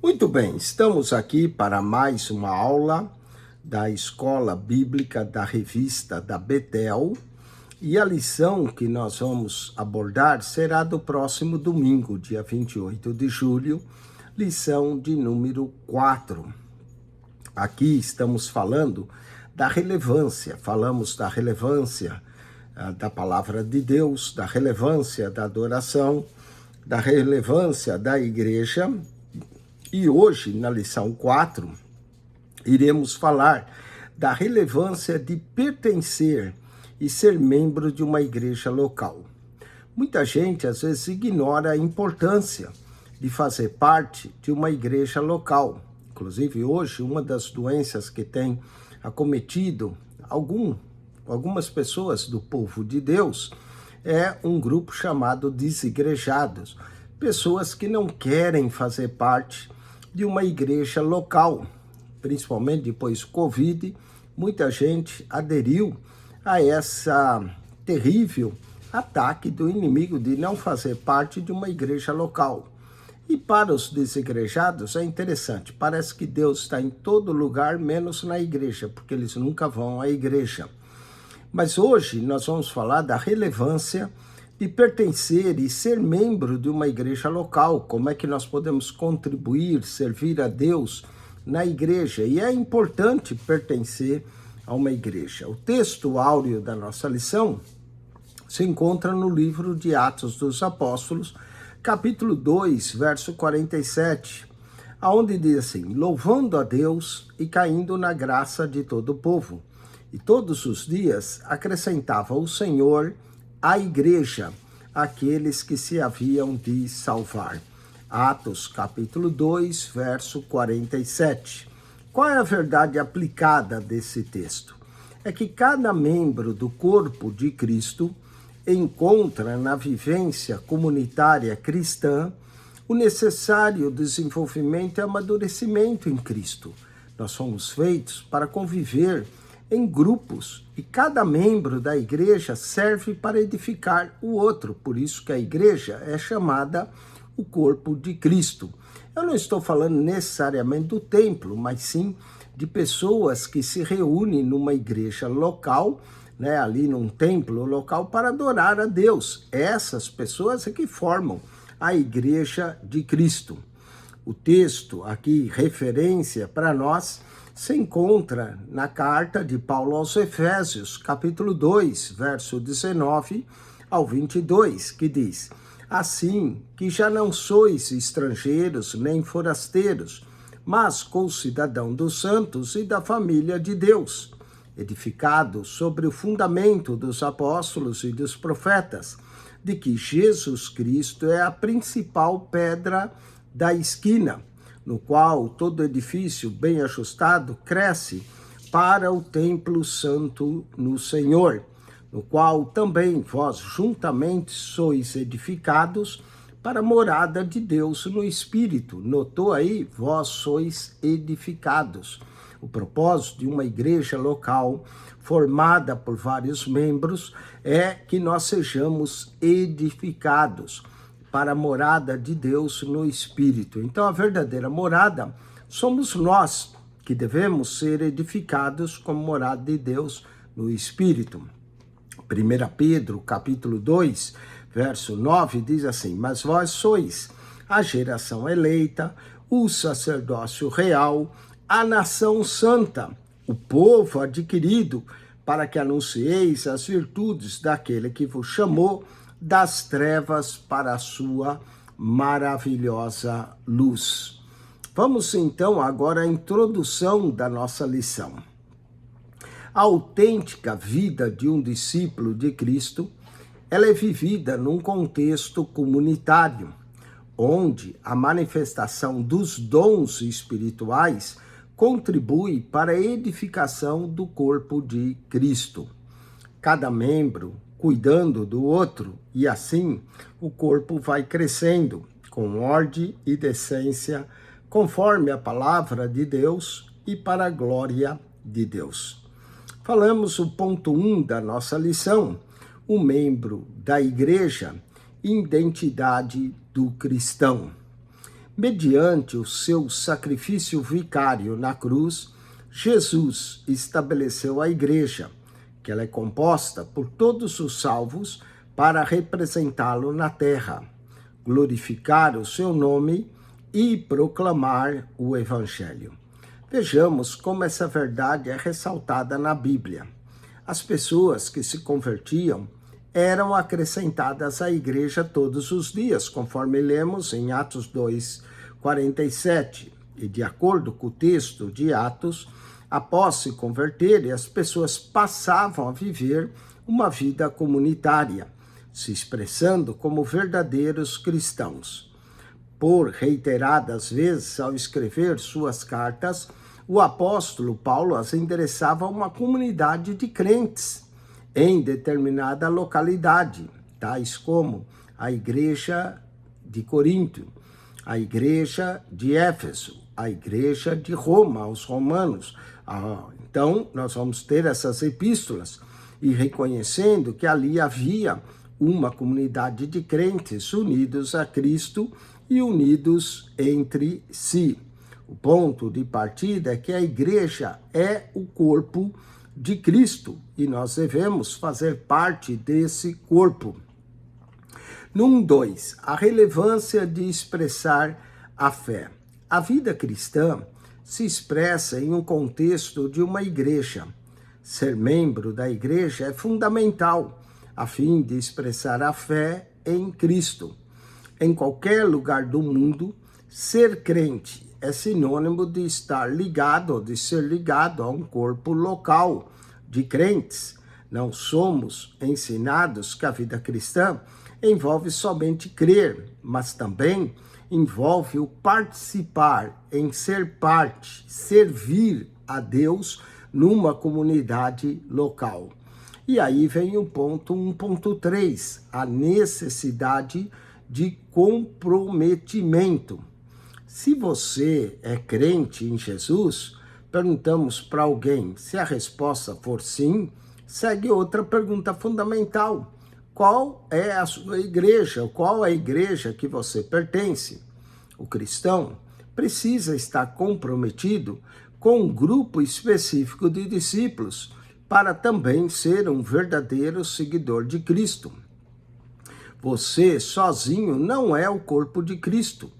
Muito bem, estamos aqui para mais uma aula da Escola Bíblica da Revista da Betel, e a lição que nós vamos abordar será do próximo domingo, dia 28 de julho, lição de número 4. Aqui estamos falando da relevância, falamos da relevância da palavra de Deus, da relevância da adoração, da relevância da igreja. E hoje, na lição 4, iremos falar da relevância de pertencer e ser membro de uma igreja local. Muita gente, às vezes, ignora a importância de fazer parte de uma igreja local. Inclusive, hoje, uma das doenças que tem acometido algumas pessoas do povo de Deus é um grupo chamado desigrejados. Pessoas que não querem fazer parte de uma igreja local, principalmente depois do Covid, muita gente aderiu a essa terrível ataque do inimigo de não fazer parte de uma igreja local. E para os desigrejados é interessante, parece que Deus está em todo lugar, menos na igreja, porque eles nunca vão à igreja. Mas hoje nós vamos falar da relevância de pertencer e ser membro de uma igreja local, como é que nós podemos contribuir, servir a Deus na igreja, e é importante pertencer a uma igreja. O texto áureo da nossa lição se encontra no livro de Atos dos Apóstolos, capítulo 2, verso 47, aonde diz assim: louvando a Deus e caindo na graça de todo o povo. E todos os dias acrescentava o Senhor à igreja aqueles que se haviam de salvar. Atos capítulo 2, verso 47. Qual é a verdade aplicada desse texto? É que cada membro do corpo de Cristo encontra na vivência comunitária cristã o necessário desenvolvimento e amadurecimento em Cristo. Nós somos feitos para conviver em grupos, e cada membro da igreja serve para edificar o outro. Por isso que a igreja é chamada o corpo de Cristo. Eu não estou falando necessariamente do templo, mas sim de pessoas que se reúnem numa igreja local, ali num templo local, para adorar a Deus. Essas pessoas é que formam a igreja de Cristo. O texto aqui, referência para nós, se encontra na carta de Paulo aos Efésios, capítulo 2, verso 19 ao 22, que diz: assim que já não sois estrangeiros nem forasteiros, mas concidadão dos santos e da família de Deus, edificados sobre o fundamento dos apóstolos e dos profetas, de que Jesus Cristo é a principal pedra da esquina, no qual todo edifício bem ajustado cresce para o templo santo no Senhor, no qual também vós juntamente sois edificados para a morada de Deus no Espírito. Notou aí? Vós sois edificados. O propósito de uma igreja local, formada por vários membros, é que nós sejamos edificados para a morada de Deus no Espírito. Então, a verdadeira morada somos nós, que devemos ser edificados como morada de Deus no Espírito. 1 Pedro, capítulo 2, verso 9, diz assim: mas vós sois a geração eleita, o sacerdócio real, a nação santa, o povo adquirido, para que anuncieis as virtudes daquele que vos chamou das trevas para a sua maravilhosa luz. Vamos então agora à introdução da nossa lição. A autêntica vida de um discípulo de Cristo, ela é vivida num contexto comunitário, onde a manifestação dos dons espirituais contribui para a edificação do corpo de Cristo. Cada membro cuidando do outro, e assim o corpo vai crescendo com ordem e decência, conforme a palavra de Deus e para a glória de Deus. Falamos o ponto 1 da nossa lição, o membro da igreja, identidade do cristão. Mediante o seu sacrifício vicário na cruz, Jesus estabeleceu a igreja, que ela é composta por todos os salvos para representá-lo na terra, glorificar o seu nome e proclamar o evangelho. Vejamos como essa verdade é ressaltada na Bíblia. As pessoas que se convertiam eram acrescentadas à igreja todos os dias, conforme lemos em Atos 2:47. E de acordo com o texto de Atos, após se converterem, as pessoas passavam a viver uma vida comunitária, se expressando como verdadeiros cristãos. Por reiteradas vezes, ao escrever suas cartas, o apóstolo Paulo as endereçava a uma comunidade de crentes em determinada localidade, tais como a igreja de Corinto, a igreja de Éfeso, a igreja de Roma, aos romanos. Então, nós vamos ter essas epístolas e reconhecendo que ali havia uma comunidade de crentes unidos a Cristo e unidos entre si. O ponto de partida é que a igreja é o corpo de Cristo e nós devemos fazer parte desse corpo. Número 2, a relevância de expressar a fé. A vida cristã se expressa em um contexto de uma igreja. Ser membro da igreja é fundamental a fim de expressar a fé em Cristo. Em qualquer lugar do mundo, ser crente é sinônimo de estar ligado ou de ser ligado a um corpo local de crentes. Não somos ensinados que a vida cristã envolve somente crer, mas também envolve o participar, em ser parte, servir a Deus numa comunidade local. E aí vem o ponto 1.3, a necessidade de comprometimento. Se você é crente em Jesus, perguntamos para alguém, se a resposta for sim, segue outra pergunta fundamental. Qual é a sua igreja? Qual é a igreja que você pertence? O cristão precisa estar comprometido com um grupo específico de discípulos para também ser um verdadeiro seguidor de Cristo. Você sozinho não é o corpo de Cristo.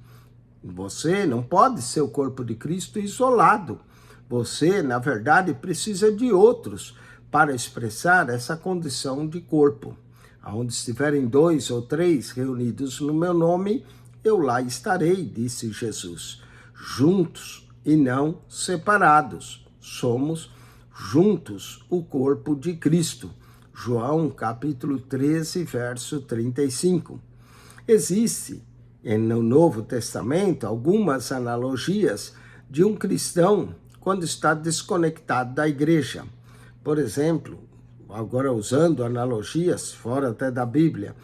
Você não pode ser o corpo de Cristo isolado. Você, na verdade, precisa de outros para expressar essa condição de corpo. Aonde estiverem 2 ou 3 reunidos no meu nome, eu lá estarei, disse Jesus. Juntos e não separados. Somos juntos o corpo de Cristo. João capítulo 13, verso 35. Existe no Novo Testamento algumas analogias de um cristão quando está desconectado da igreja. Por exemplo, agora usando analogias fora até da Bíblia,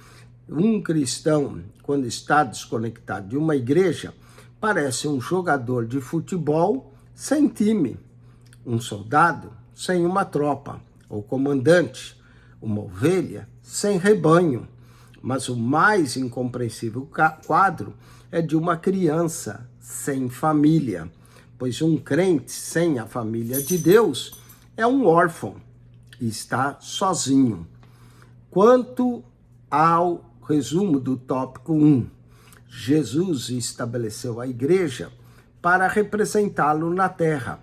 um cristão quando está desconectado de uma igreja parece um jogador de futebol sem time, um soldado sem uma tropa, ou comandante, uma ovelha sem rebanho. Mas o mais incompreensível quadro é de uma criança sem família, pois um crente sem a família de Deus é um órfão e está sozinho. Quanto ao resumo do tópico 1, Jesus estabeleceu a igreja para representá-lo na terra,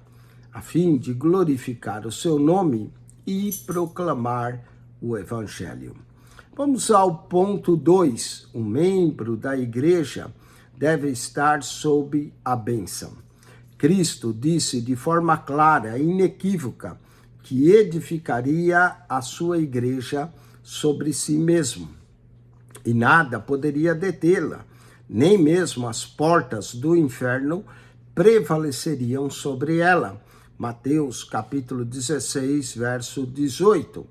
a fim de glorificar o seu nome e proclamar o evangelho. Vamos ao ponto 2. Um membro da igreja deve estar sob a bênção. Cristo disse de forma clara e inequívoca que edificaria a sua igreja sobre si mesmo. E nada poderia detê-la, nem mesmo as portas do inferno prevaleceriam sobre ela. Mateus capítulo 16, verso 18.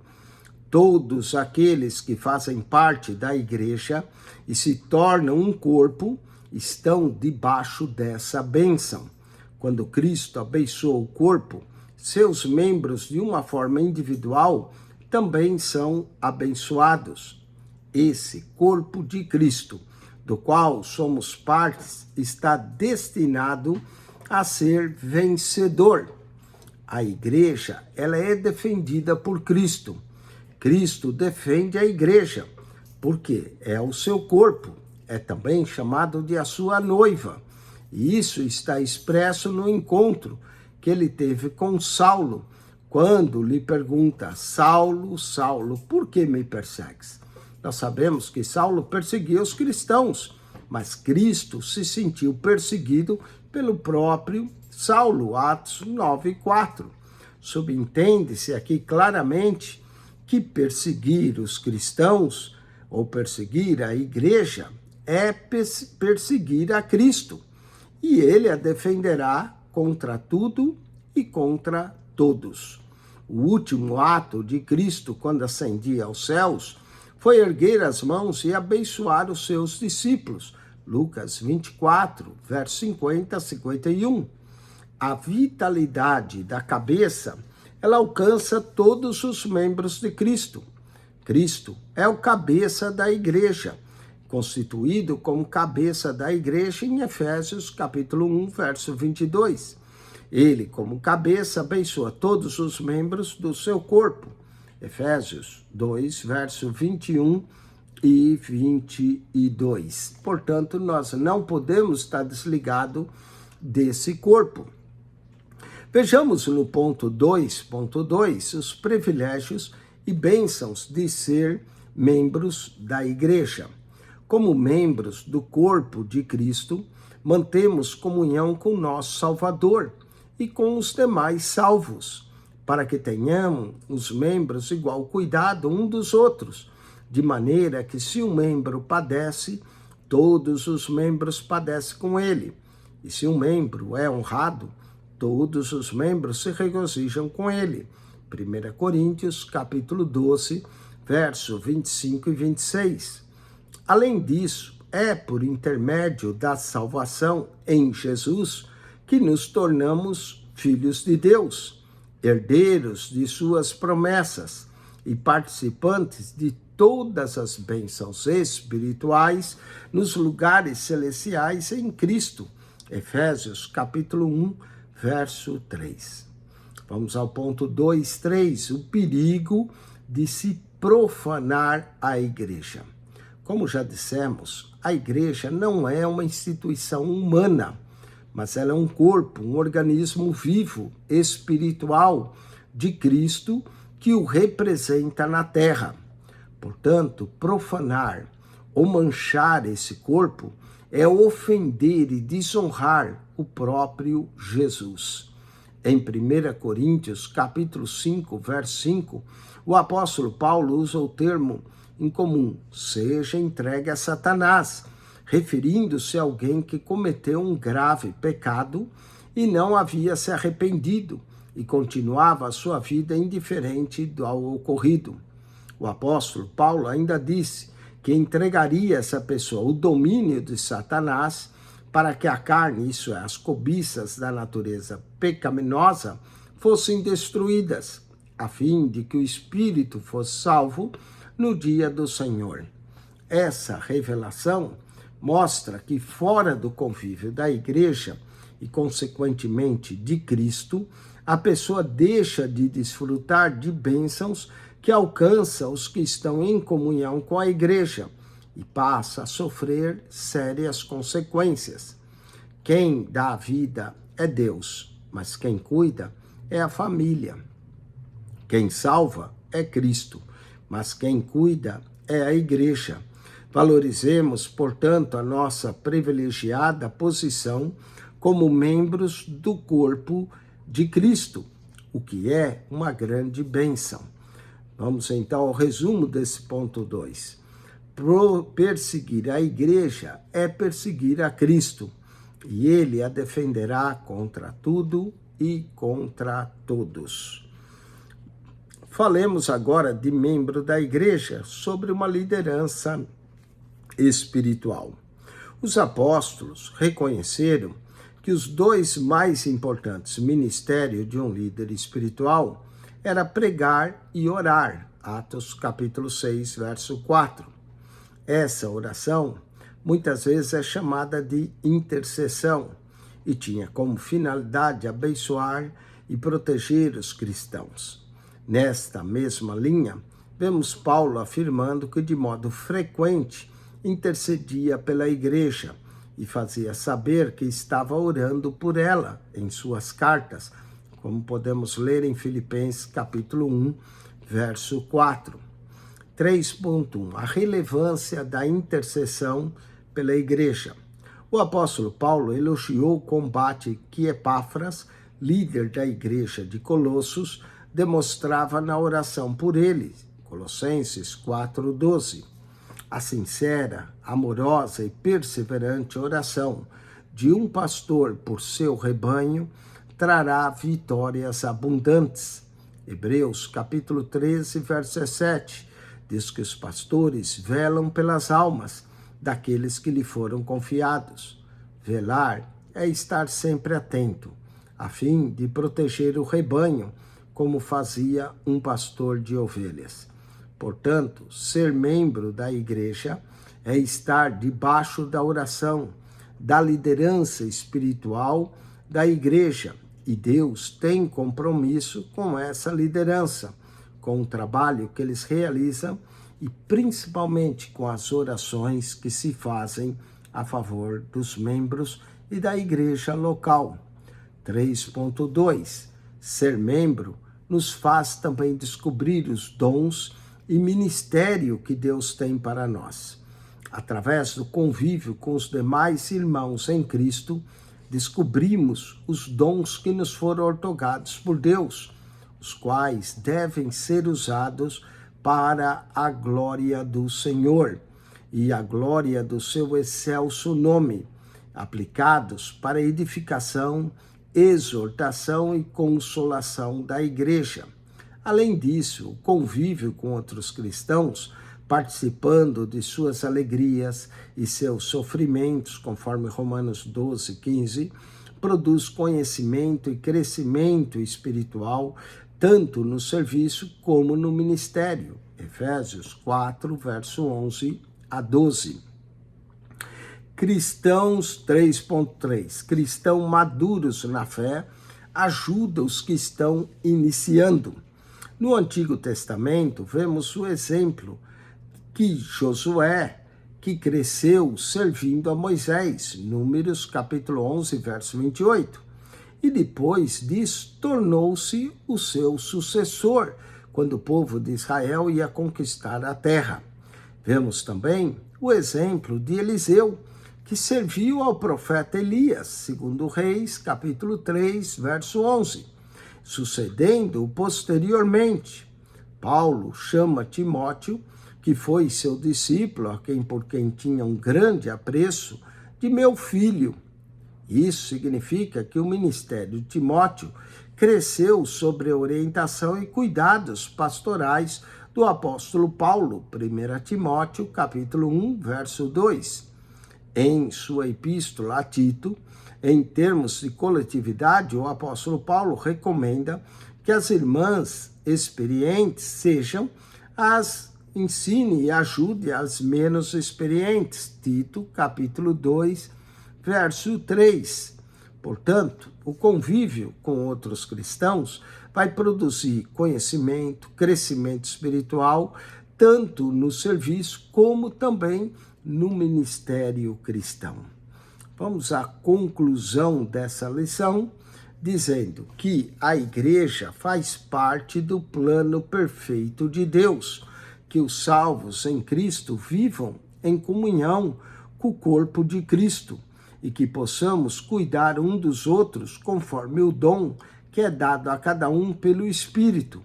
Todos aqueles que fazem parte da igreja e se tornam um corpo estão debaixo dessa bênção. Quando Cristo abençoou o corpo, seus membros de uma forma individual também são abençoados. Esse corpo de Cristo do qual somos partes, está destinado a ser vencedor. A igreja, ela é defendida por Cristo. Cristo defende a igreja, porque é o seu corpo, é também chamado de a sua noiva. E isso está expresso no encontro que ele teve com Saulo, quando lhe pergunta: Saulo, Saulo, por que me persegues? Nós sabemos que Saulo perseguia os cristãos, mas Cristo se sentiu perseguido pelo próprio Saulo, Atos 9:4. Subentende-se aqui claramente que perseguir os cristãos ou perseguir a igreja é perseguir a Cristo, e ele a defenderá contra tudo e contra todos. O último ato de Cristo, quando ascendia aos céus, foi erguer as mãos e abençoar os seus discípulos. Lucas 24, versos 50 a 51. A vitalidade da cabeça, ela alcança todos os membros de Cristo. Cristo é o cabeça da igreja, constituído como cabeça da igreja em Efésios capítulo 1, verso 22. Ele, como cabeça, abençoa todos os membros do seu corpo. Efésios 2, verso 21 e 22. Portanto, nós não podemos estar desligados desse corpo. Vejamos no ponto 2.2 os privilégios e bênçãos de ser membros da igreja. Como membros do corpo de Cristo, mantemos comunhão com nosso Salvador e com os demais salvos, para que tenhamos os membros igual cuidado um dos outros, de maneira que se um membro padece, todos os membros padecem com ele. E se um membro é honrado, todos os membros se regozijam com ele. 1 Coríntios, capítulo 12, verso 25 e 26. Além disso, é por intermédio da salvação em Jesus que nos tornamos filhos de Deus, herdeiros de suas promessas e participantes de todas as bênçãos espirituais nos lugares celestiais em Cristo. Efésios, capítulo 1, verso 3. Vamos ao ponto 2.3, o perigo de se profanar a igreja. Como já dissemos, a igreja não é uma instituição humana, mas ela é um corpo, um organismo vivo, espiritual de Cristo que o representa na terra. Portanto, profanar ou manchar esse corpo é ofender e desonrar o próprio Jesus. Em 1 Coríntios, capítulo 5, verso 5, o apóstolo Paulo usa o termo em comum, seja entregue a Satanás, referindo-se a alguém que cometeu um grave pecado e não havia se arrependido e continuava a sua vida indiferente ao ocorrido. O apóstolo Paulo ainda disse que entregaria essa pessoa o domínio de Satanás para que a carne, isso é, as cobiças da natureza pecaminosa, fossem destruídas, a fim de que o espírito fosse salvo no dia do Senhor. Essa revelação mostra que fora do convívio da igreja e, consequentemente, de Cristo, a pessoa deixa de desfrutar de bênçãos que alcança os que estão em comunhão com a igreja e passa a sofrer sérias consequências. Quem dá a vida é Deus, mas quem cuida é a família. Quem salva é Cristo, mas quem cuida é a igreja. Valorizemos, portanto, a nossa privilegiada posição como membros do corpo de Cristo, o que é uma grande bênção. Vamos então ao resumo desse ponto 2. Perseguir a igreja é perseguir a Cristo, e ele a defenderá contra tudo e contra todos. Falemos agora de membro da igreja sobre uma liderança espiritual. Os apóstolos reconheceram que os dois mais importantes ministérios de um líder espiritual era pregar e orar. Atos capítulo 6, verso 4. Essa oração muitas vezes é chamada de intercessão e tinha como finalidade abençoar e proteger os cristãos. Nesta mesma linha, vemos Paulo afirmando que de modo frequente intercedia pela igreja e fazia saber que estava orando por ela em suas cartas, como podemos ler em Filipenses capítulo 1, verso 4. 3.1. A relevância da intercessão pela igreja. O apóstolo Paulo elogiou o combate que Epáfras, líder da igreja de Colossos, demonstrava na oração por ele. Colossenses 4:12. A sincera, amorosa e perseverante oração de um pastor por seu rebanho trará vitórias abundantes. Hebreus capítulo 13, verso 17, diz que os pastores velam pelas almas daqueles que lhe foram confiados. Velar é estar sempre atento, a fim de proteger o rebanho, como fazia um pastor de ovelhas. Portanto, ser membro da igreja é estar debaixo da oração, da liderança espiritual da igreja, e Deus tem compromisso com essa liderança, com o trabalho que eles realizam e principalmente com as orações que se fazem a favor dos membros e da igreja local. 3.2. Ser membro nos faz também descobrir os dons e ministério que Deus tem para nós. Através do convívio com os demais irmãos em Cristo, descobrimos os dons que nos foram outorgados por Deus, os quais devem ser usados para a glória do Senhor e a glória do seu excelso nome, aplicados para a edificação, exortação e consolação da igreja. Além disso, o convívio com outros cristãos, participando de suas alegrias e seus sofrimentos, conforme Romanos 12:15, produz conhecimento e crescimento espiritual, tanto no serviço como no ministério. Efésios 4, verso 11 a 12. Cristãos 3.3. Cristãos maduros na fé ajuda os que estão iniciando. No Antigo Testamento, vemos o exemplo que Josué, que cresceu servindo a Moisés, Números capítulo 11, verso 28. E depois disso, tornou-se o seu sucessor, quando o povo de Israel ia conquistar a terra. Vemos também o exemplo de Eliseu, que serviu ao profeta Elias, segundo Reis, capítulo 3, verso 11. Sucedendo posteriormente, Paulo chama Timóteo, que foi seu discípulo, por quem tinha um grande apreço, de meu filho. Isso significa que o ministério de Timóteo cresceu sob a orientação e cuidados pastorais do apóstolo Paulo, 1 Timóteo, capítulo 1, verso 2. Em sua epístola a Tito, em termos de coletividade, o apóstolo Paulo recomenda que as irmãs experientes ensine e ajude as menos experientes. Tito, capítulo 2, verso 3. Portanto, o convívio com outros cristãos vai produzir conhecimento, crescimento espiritual, tanto no serviço como também no ministério cristão. Vamos à conclusão dessa lição, dizendo que a igreja faz parte do plano perfeito de Deus, que os salvos em Cristo vivam em comunhão com o corpo de Cristo e que possamos cuidar um dos outros conforme o dom que é dado a cada um pelo Espírito,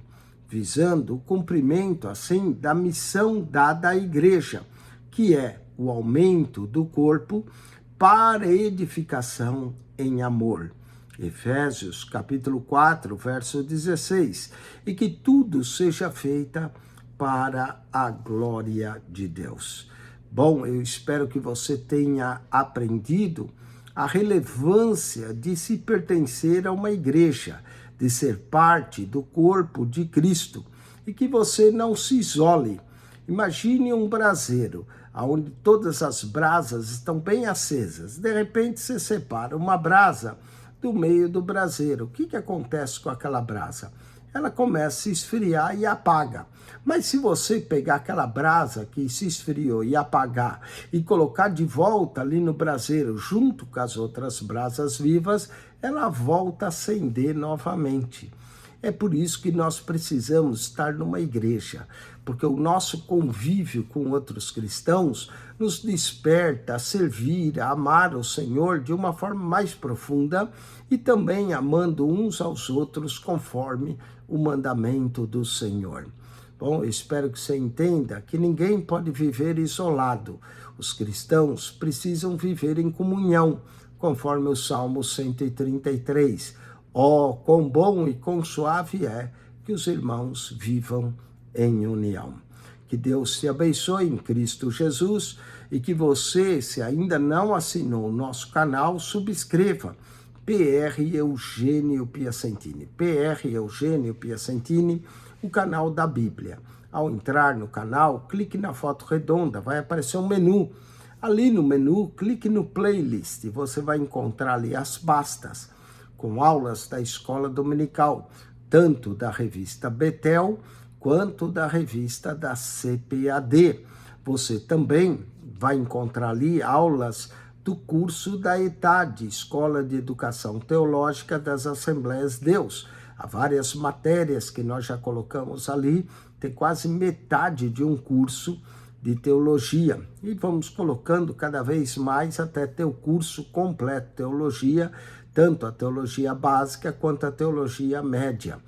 visando o cumprimento, assim, da missão dada à igreja, que é o aumento do corpo para edificação em amor. Efésios capítulo 4, verso 16. E que tudo seja feito para a glória de Deus. Bom, eu espero que você tenha aprendido a relevância de se pertencer a uma igreja, de ser parte do corpo de Cristo, e que você não se isole. Imagine um braseiro onde todas as brasas estão bem acesas. De repente você separa uma brasa do meio do braseiro. O que acontece com aquela brasa? Ela começa a se esfriar e apaga. Mas se você pegar aquela brasa que se esfriou e apagar e colocar de volta ali no braseiro, junto com as outras brasas vivas, ela volta a acender novamente. É por isso que nós precisamos estar numa igreja, porque o nosso convívio com outros cristãos nos desperta a servir, a amar o Senhor de uma forma mais profunda e também amando uns aos outros conforme o mandamento do Senhor. Bom, eu espero que você entenda que ninguém pode viver isolado. Os cristãos precisam viver em comunhão, conforme o Salmo 133. Oh, quão bom e quão suave é que os irmãos vivam em união. Que Deus te abençoe em Cristo Jesus e que você, se ainda não assinou o nosso canal, subscreva. PR Eugênio Piacentini. PR Eugênio Piacentini, o canal da Bíblia. Ao entrar no canal, clique na foto redonda, vai aparecer um menu. Ali no menu, clique no playlist e você vai encontrar ali as pastas com aulas da escola dominical, tanto da revista Betel quanto da revista da CPAD. Você também vai encontrar ali aulas do curso da ETAD, Escola de Educação Teológica das Assembleias de Deus. Há várias matérias que nós já colocamos ali, tem quase metade de um curso de teologia. E vamos colocando cada vez mais até ter o curso completo de teologia, tanto a teologia básica quanto a teologia média.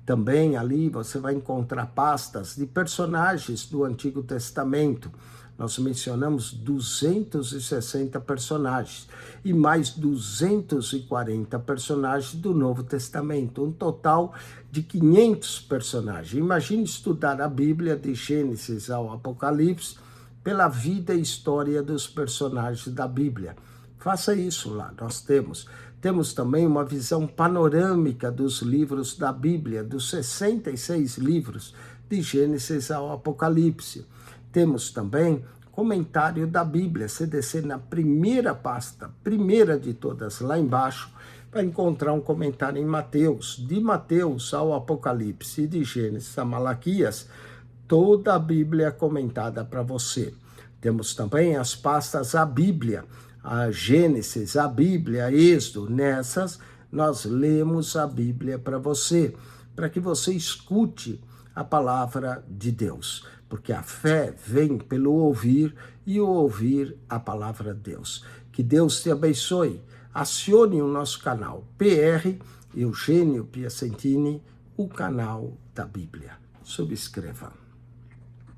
Também ali você vai encontrar pastas de personagens do Antigo Testamento. Nós mencionamos 260 personagens e mais 240 personagens do Novo Testamento, um total de 500 personagens. Imagine estudar a Bíblia de Gênesis ao Apocalipse pela vida e história dos personagens da Bíblia. Faça isso lá, nós temos também uma visão panorâmica dos livros da Bíblia, dos 66 livros de Gênesis ao Apocalipse. Temos também comentário da Bíblia. Você descer na primeira pasta, primeira de todas, lá embaixo, vai encontrar um comentário em Mateus, de Mateus ao Apocalipse, de Gênesis a Malaquias, toda a Bíblia comentada para você. Temos também as pastas a Bíblia, a Gênesis, a Bíblia, Êxodo. Nessas, nós lemos a Bíblia para você, para que você escute a palavra de Deus, porque a fé vem pelo ouvir e o ouvir a palavra de Deus. Que Deus te abençoe. Acione o nosso canal PR Eugênio Piacentini, o canal da Bíblia. Subscreva.